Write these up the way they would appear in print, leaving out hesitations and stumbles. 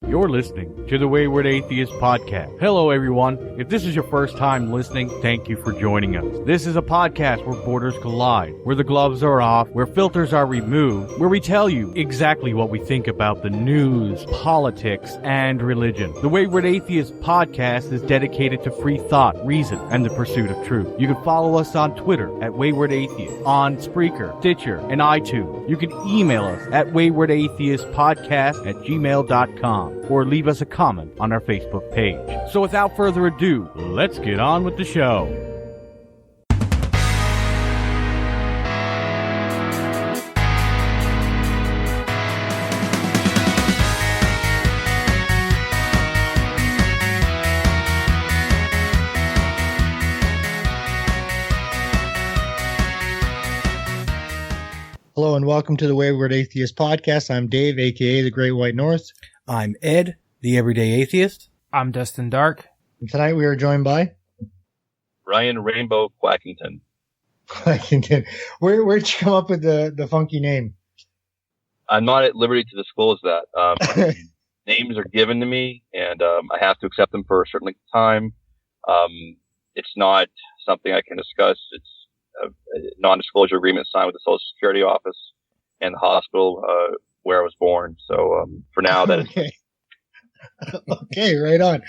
You're listening to the Wayward Atheist Podcast. Hello, everyone. If this is your first time listening, thank you for joining us. This is a podcast where borders collide, where the gloves are off, where filters are removed, where we tell you exactly what we think about the news, politics, and religion. The Wayward Atheist Podcast is dedicated to free thought, reason, and the pursuit of truth. You can follow us on Twitter at Wayward Atheist, on Spreaker, Stitcher, and iTunes. You can email us at waywardatheistpodcast@gmail.com. or leave us a comment on our Facebook page. So without further ado, let's get on with the show. Hello and welcome to the Wayward Atheist Podcast. I'm Dave, aka the Great White North. I'm Ed, the Everyday Atheist. I'm Dustin Dark. And tonight we are joined by Ryan Rainbow Quackington. Quackington. Where'd you come up with the funky name? I'm not at liberty to disclose that. Names are given to me, and I have to accept them for a certain length of time. It's not something I can discuss. It's a non-disclosure agreement signed with the Social Security Office and the hospital where I was born. So for now, that okay. Okay, right on.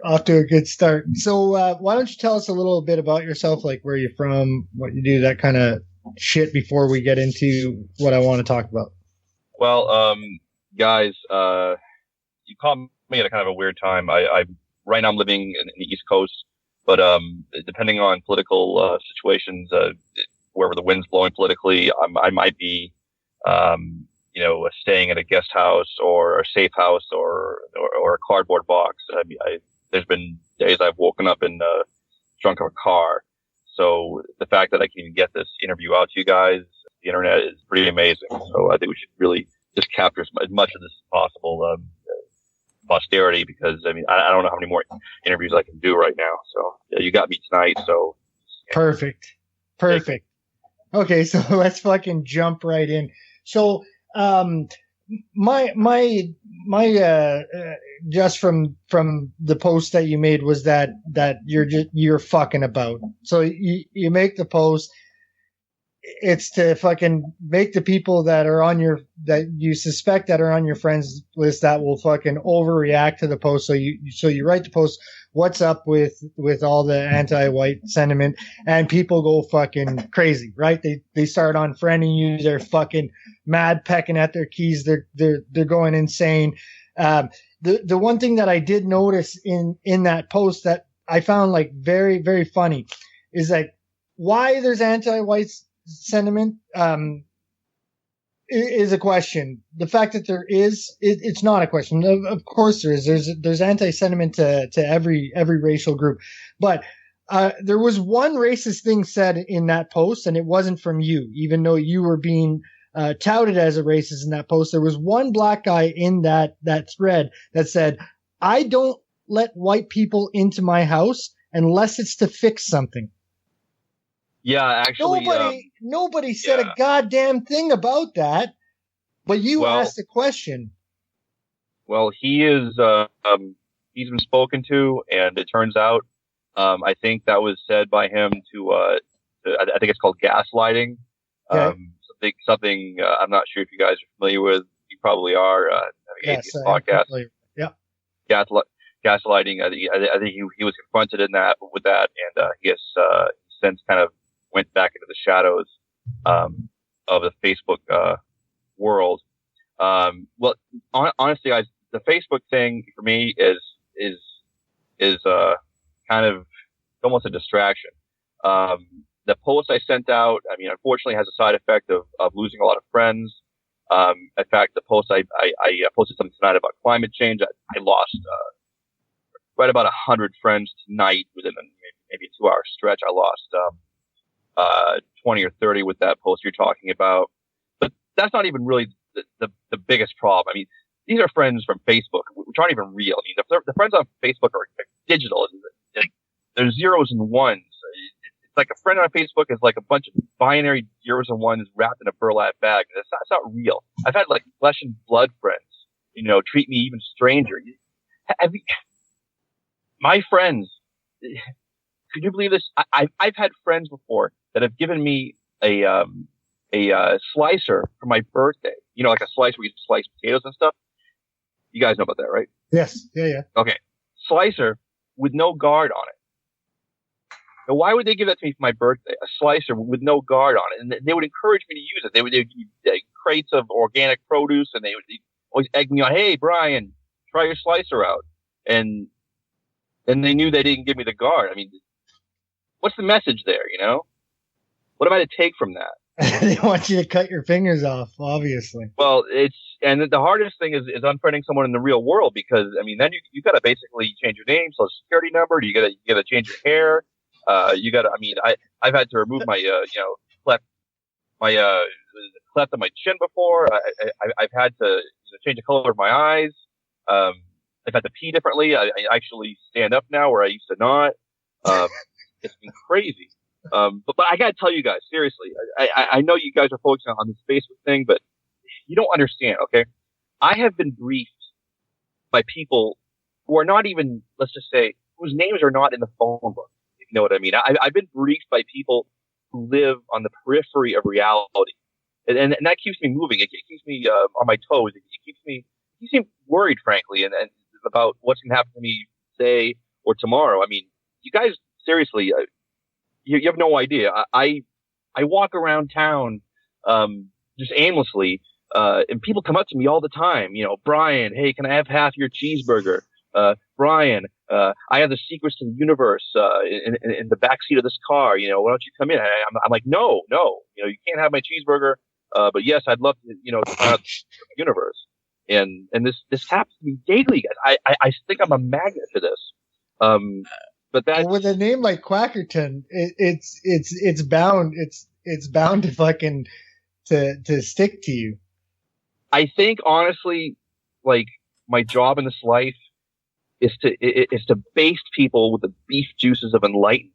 Off to a good start. So why don't you tell us a little bit about yourself, like where you're from, what you do, that kind of shit, before we get into what I want to talk about. Well, guys, you caught me at a kind of a weird time. I right now I'm living in the East Coast, but depending on political situations, wherever the wind's blowing politically, I might be staying at a guest house or a safe house or a cardboard box. There's been days I've woken up in the trunk of a car. So the fact that I can get this interview out to you guys, the internet, is pretty amazing. So I think we should really just capture as much of this as possible, posterity, because I don't know how many more interviews I can do right now. So you got me tonight. So Perfect. Okay, so let's fucking jump right in. So, my just from the post that you made was that you're fucking about. So you make the post. It's to fucking make the people that you suspect that are on your friends list that will fucking overreact to the post. So you write the post, what's up with all the anti-white sentiment, and people go fucking crazy, right? They start unfriending you. They're fucking mad, pecking at their keys. They're going insane. The one thing that I did notice in that post that I found like very, very funny is like why there's anti-white sentiment is a question. The fact that there is, it's not a question. Of course there is. There's anti-sentiment to every racial group, but there was one racist thing said in that post, and it wasn't from you, even though you were being touted as a racist in that post. There was one black guy in that thread that said, "I don't let white people into my house unless it's to fix something." yeah, actually, Nobody said a goddamn thing about that, but you asked a question. Well, he is, he's been spoken to, and it turns out, I think that was said by him to I think it's called gaslighting. Okay. Something I'm not sure if you guys are familiar with. You probably are. Yes, podcast. Yeah. Gaslighting. I think he was confronted with that, and he has since kind of went back into the shadows of the Facebook world. Well, honestly, guys, the Facebook thing for me is kind of almost a distraction. The post I sent out, unfortunately, has a side effect of losing a lot of friends. In fact, the post I posted something tonight about climate change. I lost right about 100 friends tonight within maybe a 2-hour stretch. I lost 20 or 30 with that post you're talking about. But that's not even really the biggest problem. These are friends from Facebook, which aren't even real. The friends on Facebook are digital. They're zeros and ones. It's like a friend on Facebook is like a bunch of binary zeros and ones wrapped in a burlap bag. That's not real. I've had like flesh and blood friends treat me even stranger. My friends, could you believe this? I've had friends before that have given me a slicer for my birthday. Like a slicer where you slice potatoes and stuff. You guys know about that, right? Yes. Yeah. Okay. Slicer with no guard on it. Now, why would they give that to me for my birthday? A slicer with no guard on it. And they would encourage me to use it. They would give me crates of organic produce, and they would always egg me on, hey, Brian, try your slicer out. And they knew they didn't give me the guard. I mean, what's the message there, What am I to take from that? They want you to cut your fingers off, obviously. Well, and the hardest thing is unfriending someone in the real world, because then you got to basically change your name, social security number. You got to change your hair. I've had to remove my cleft on my chin before. I've had to change the color of my eyes. I've had to pee differently. I actually stand up now where I used to not. It's been crazy. But I gotta tell you guys, seriously, I know you guys are focusing on this Facebook thing, but you don't understand, okay? I have been briefed by people who are not even, let's just say, whose names are not in the phone book, if you know what I mean. I've been briefed by people who live on the periphery of reality. And that keeps me moving. It keeps me on my toes. It keeps me worried, frankly, and about what's going to happen to me today or tomorrow. I mean, you guys, seriously, you have no idea. I walk around town just aimlessly, and people come up to me all the time. Brian, hey, can I have half your cheeseburger? Brian, I have the secrets to the universe in the back seat of this car. Why don't you come in? I'm like, no, you can't have my cheeseburger. But yes, I'd love to, to find out the universe. And this happens to me daily, guys. I think I'm a magnet to this. But that with a name like Quackerton, it's bound to fucking to stick to you. I think honestly, like, my job in this life is to baste people with the beef juices of enlightenment,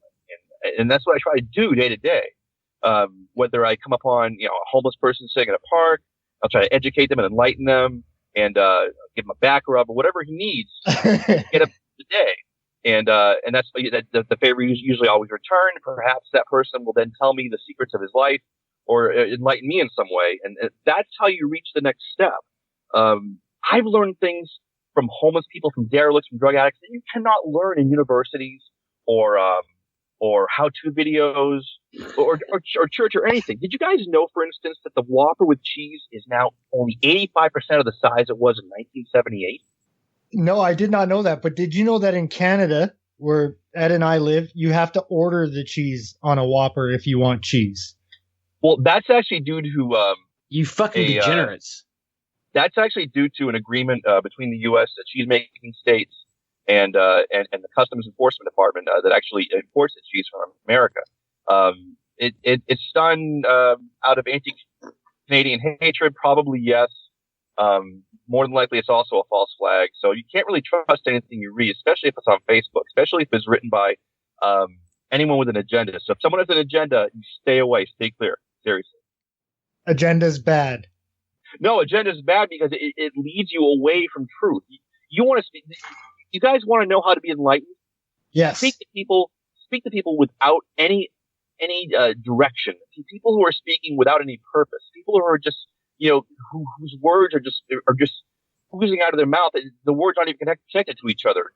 and that's what I try to do day to day. Whether I come upon a homeless person sitting in a park, I'll try to educate them and enlighten them, and give him a back rub or whatever he needs to get up the day. And that's the favor usually always return. Perhaps that person will then tell me the secrets of his life or enlighten me in some way. And that's how you reach the next step. I've learned things from homeless people, from derelicts, from drug addicts that you cannot learn in universities or how-to videos or church or anything. Did you guys know, for instance, that the Whopper with cheese is now only 85% of the size it was in 1978? No, I did not know that. But did you know that in Canada, where Ed and I live, you have to order the cheese on a Whopper if you want cheese? Well, that's actually due to you fucking degenerates. That's actually due to an agreement between the U.S. cheese-making states and the Customs Enforcement Department that actually imports the cheese from America. It's done out of anti-Canadian hatred, probably, yes. More than likely, it's also a false flag. So you can't really trust anything you read, especially if it's on Facebook, especially if it's written by anyone with an agenda. So if someone has an agenda, you stay away, stay clear. Seriously. Agenda's bad. No, agenda's bad because it leads you away from truth. You want to speak. You guys want to know how to be enlightened? Yes. Speak to people without any direction. People who are speaking without any purpose. People who are just whose words are just oozing out of their mouth. The words aren't even connected to each other.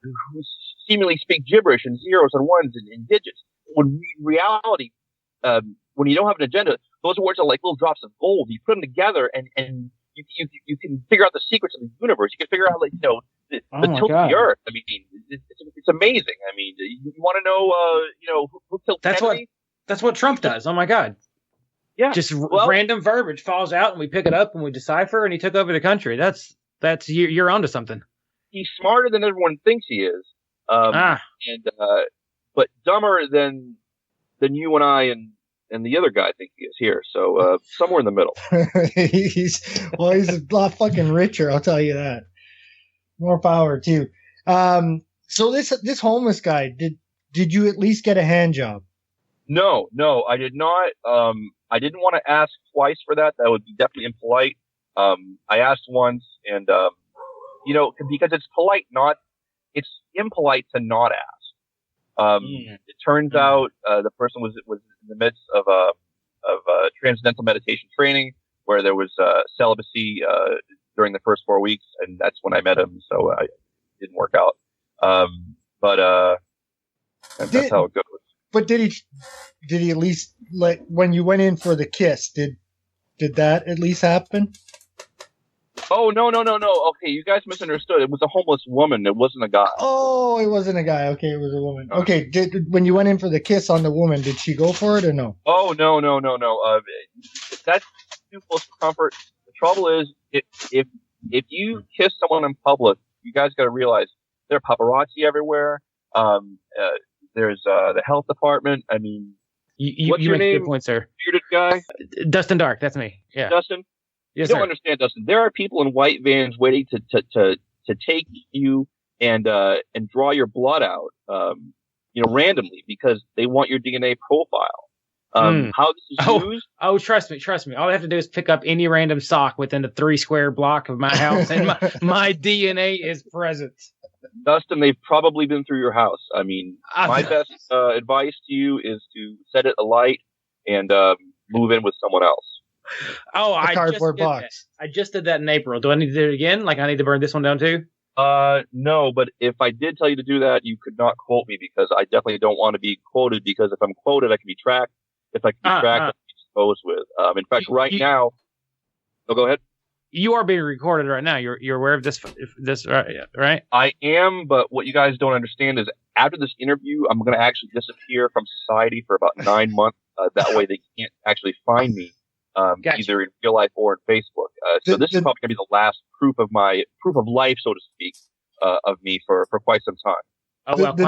Who seemingly speak gibberish and zeros and ones and digits. When in reality, when you don't have an agenda, those words are like little drops of gold. You put them together, and you can figure out the secrets of the universe. You can figure out, like, the tilt of the earth. I mean, it's amazing. I mean, you want to know, who killed Kennedy? That's what Trump does. Oh my God. Yeah. Just random verbiage falls out, and we pick it up and we decipher, and he took over the country. That's you're onto something. He's smarter than everyone thinks he is. But dumber than you and I and the other guy think he is here. So somewhere in the middle. he's a lot fucking richer, I'll tell you that. More power too. So this homeless guy, did you at least get a hand job? No, I did not. I didn't want to ask twice for that. That would be definitely impolite. I asked once, and because it's impolite to not ask. It turns out the person was in the midst of transcendental meditation training, where there was celibacy during the first 4 weeks, and that's when I met him. So it didn't work out. That's how it goes. But did he at least when you went in for the kiss? Did that at least happen? Oh, no. Okay, you guys misunderstood. It was a homeless woman. It wasn't a guy. Oh, it wasn't a guy. Okay, it was a woman. Okay, when you went in for the kiss on the woman, did she go for it or no? Oh, no. That's too close for comfort. The trouble is, if you kiss someone in public, you guys got to realize there are paparazzi everywhere. There's the health department. I mean, what's your name? Good point, sir. Bearded guy? Dustin Dark. That's me. Yeah. Dustin? Yes, you don't sir. understand, Dustin. There are people in white vans waiting to take you and draw your blood out, randomly because they want your DNA profile. How this is used? Oh, trust me. All I have to do is pick up any random sock within the 3 square block of my house, and my DNA is present. Dustin, they've probably been through your house. I mean, my best advice to you is to set it alight and move in with someone else. Oh, I just did that in April. Do I need to do it again? Like I need to burn this one down too? No, but if I did tell you to do that, you could not quote me because I definitely don't want to be quoted because if I'm quoted, I can be tracked. If I can be tracked, I can be disposed with. In fact, now, go ahead. You are being recorded right now. You're aware of this, right? I am, but what you guys don't understand is after this interview, I'm going to actually disappear from society for about 9 months. That way they can't actually find me. Gotcha. Either in real life or in Facebook. So this is probably going to be the last proof of life, so to speak, of me for quite some time. Oh, well, the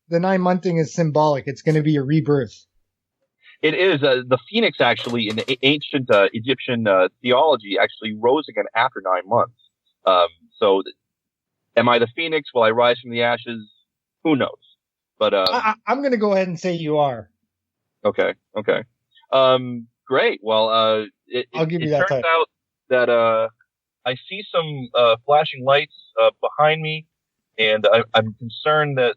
9 month thing is symbolic. It's going to be a rebirth. It is. The phoenix actually in ancient Egyptian theology actually rose again after 9 months. So am I the phoenix? Will I rise from the ashes? Who knows? But I'm going to go ahead and say you are. Okay. Great. Well, I'll give you that. It turns out that I see some flashing lights behind me, and I'm concerned that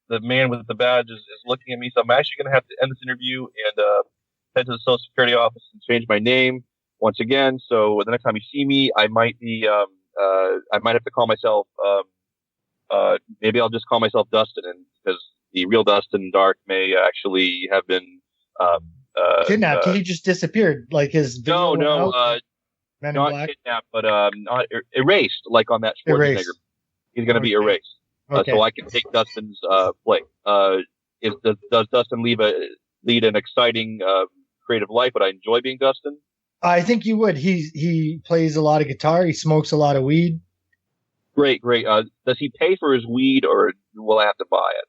the man with the badge is looking at me. So I'm actually going to have to end this interview and head to the Social Security office and change my name once again. So the next time you see me, I might be I might have to call myself. Maybe I'll just call myself Dustin, and because the real Dustin Dark may actually have been. Kidnapped. He just disappeared. Like his video not kidnapped, but not erased. Like on that Schwarzenegger. He's going to be erased, so I can take Dustin's place. Does Dustin lead an exciting, creative life? Would I enjoy being Dustin? I think you would. He plays a lot of guitar. He smokes a lot of weed. Great. Does he pay for his weed, or will I have to buy it?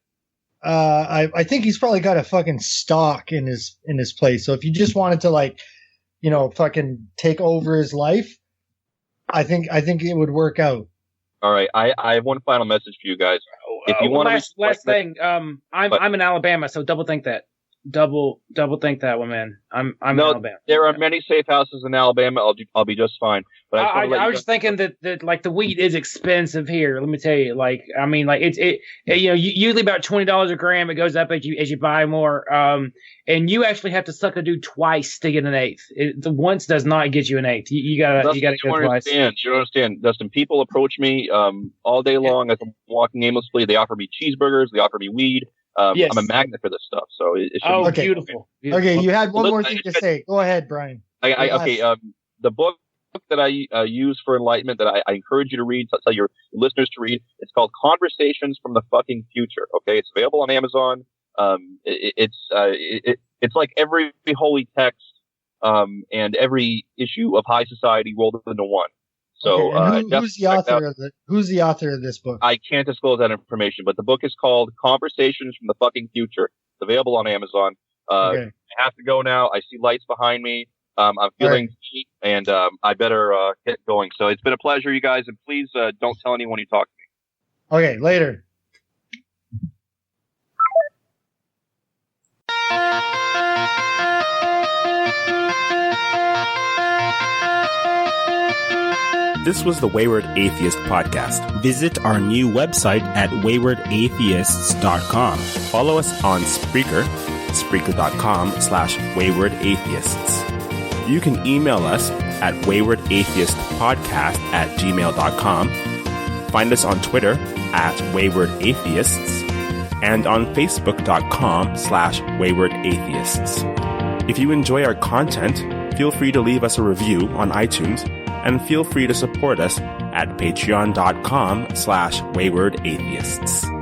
I think he's probably got a fucking stock in his place. So if you just wanted to fucking take over his life, I think it would work out. All right. I have one final message for you guys. If you want last thing, I'm in Alabama, so double think that. Double think that one, man. I'm in Alabama. There are many safe houses in Alabama. I'll be just fine. But I was just thinking that like the weed is expensive here. Let me tell you, usually about $20 a gram. It goes up as you buy more. And you actually have to suck a dude twice to get an eighth. The once does not get you an eighth. You gotta go twice. You don't understand, Dustin. People approach me all day long as I'm walking aimlessly. They offer me cheeseburgers. They offer me weed. Yes. I'm a magnet for this stuff, so it should be okay. Beautiful. Okay, you had one more thing to say. Go ahead, Brian. The book that I use for enlightenment that I encourage you to read, tell your listeners to read, it's called Conversations from the Fucking Future. Okay, it's available on Amazon. It's like every holy text and every issue of High Society rolled into one. So who's the author of this book? I can't disclose that information, but the book is called Conversations from the Fucking Future. It's available on Amazon. I have to go now. I see lights behind me. I'm feeling heat, and I better get going. So it's been a pleasure, you guys, and please don't tell anyone you talk to me. Okay, later. This was the Wayward Atheist Podcast. Visit our new website at waywardatheists.com. Follow us on Spreaker, spreaker.com/waywardatheists. You can email us at waywardatheistpodcast@gmail.com. Find us on Twitter at waywardatheists and on facebook.com/waywardatheists. If you enjoy our content, feel free to leave us a review on iTunes and feel free to support us at patreon.com/waywardatheists.